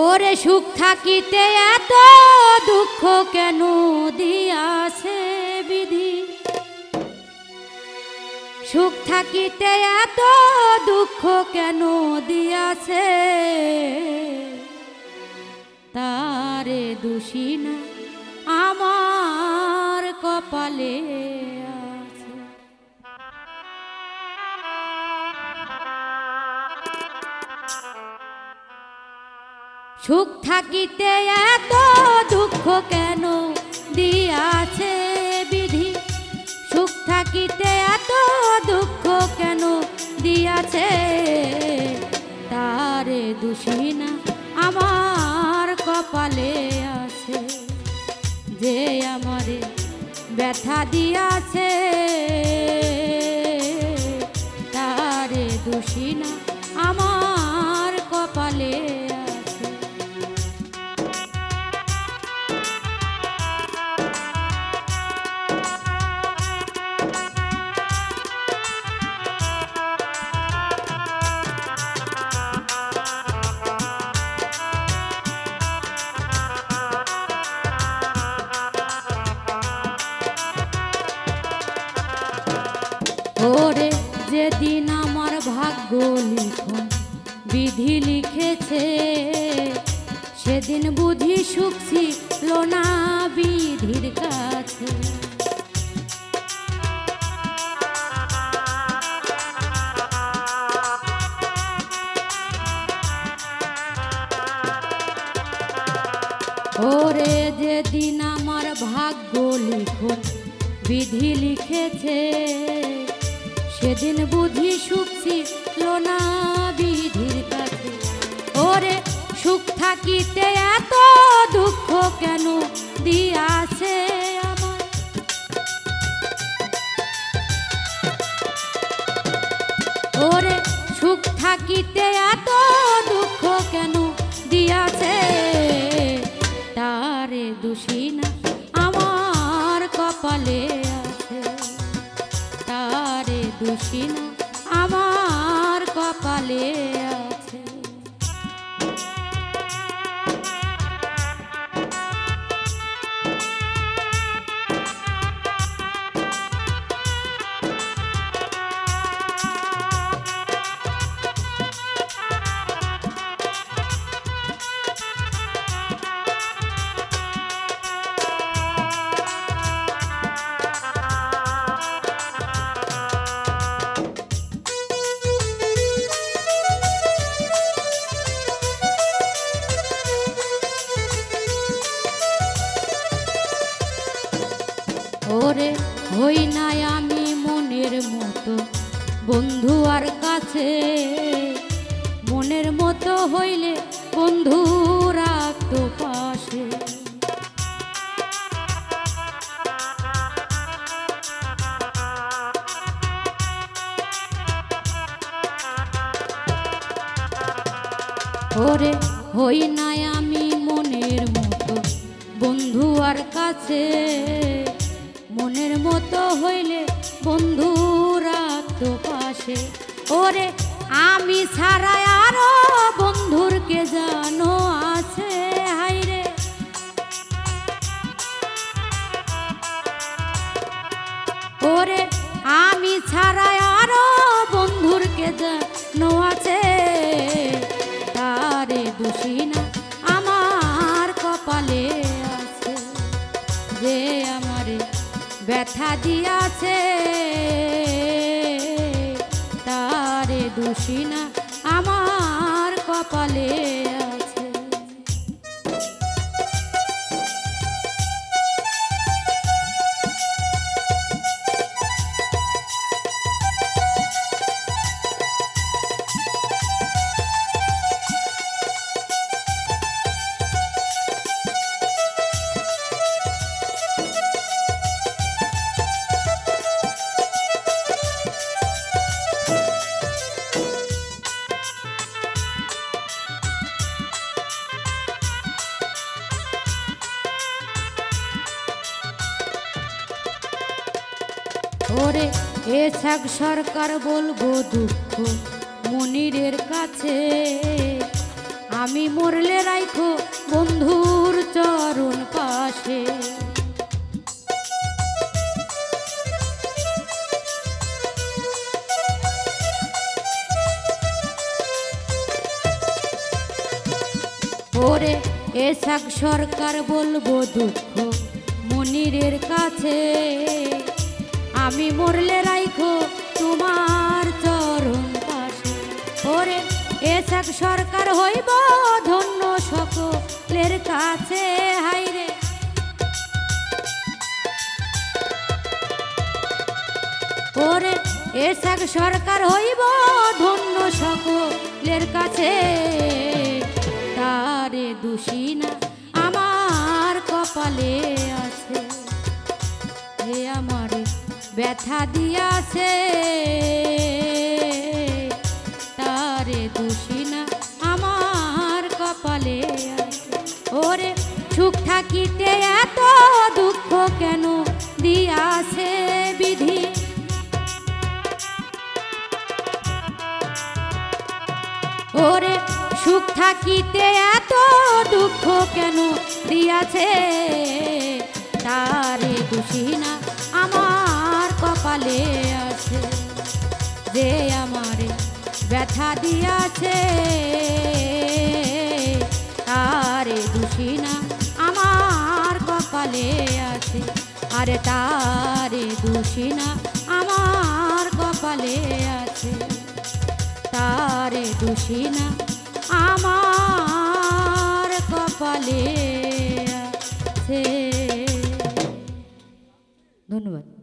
ওরে সুখ থাকিতে এত দুঃখ কেন দিয়াছে বিধি, সুখ থাকিতে এত দুঃখ কেন দিয়াছে, তারে দোষী না আমার কপালে আছে। সুখ থাকিতে এত দুঃখ কেন দিয়াছে বিধি, সুখ থাকিতে এত দুঃখ কেন দিয়াছে, তারে দোষী না আমার কপালে আছে, যে আমারে ব্যথা দিয়াছে, তারে দোষী না আমার কপালে আছে। ওরে যেদিন আমার ভাগ্য লিখন বিধি লিখেছে, সেদিন বুঝি সুখ ছিল না বিধির কাছে। ওরে যেদিন আমার ভাগ্য লিখন বিধি লিখেছে, সেদিন বুঝি সুখ ছিল না বিধির কাছে। ওরে সুখ থাকিতে এত দুঃখ কেন দিয়াছে আমার, ওরে সুখ থাকিতে এত দুঃখ কেন দিয়াছে, তারে দোষী না আমার কপালে আছে, তারে দোষী না আমার কপালে আছে। ওরে হই নাই আমি মনের মতো বন্ধু আর কাছে, মনের মতো হইলে বন্ধু রাখতো পাশে। ওরে হই নাই আমি মনের মতো বন্ধু আর কাছে, মনের মতো হইলে বন্ধু রাখতো পাশে। ওরে আমি ছাড়া আরো বন্ধুর কে জানো আছে, হাইরে ওরে আমি ছাড়া আরো বন্ধুর কে জানো আছে, তারে দোষী না আমার কপালে আছে, যে আমারে ব্যথা দিয়াছে, তারে দোষী না আমার কপালে আছে। ওরে এছাক সরকার বলবো দুঃখ মনিরের কাছে, আমি মরলে রাইখো বন্ধুর চরণ পাশে। ওরে এসাক সরকার বলবো দুঃখ মনিরের কাছে, আমি মরলে রাইখো তোমার চরণ পাশে। ওরে এসাক সরকার হইব ধন্য সকলের কাছে, হাইরে ওরে এসাক সরকার হইব ধন্য সকলের কাছে। তারে দোষী না আমার কপালে আছে, হে আমারে ব্যথা দিয়াছে। তারে দোষী না আমার কপালে আছে। ওরে সুখ থাকিতে এত দুঃখ কেন দিয়াছে বিধি, ওরে সুখ থাকিতে এত দুঃখ কেন দিয়াছে। তারে দোষী না আমার কপালে আছে, যে আমারে ব্যথা দিয়াছে। তারে দোষী না আমার কপালে আছে, আরে তারে দোষী না আমার কপালে আছে। তারে দোষী না আমার কপালে আছে। ধন্যবাদ।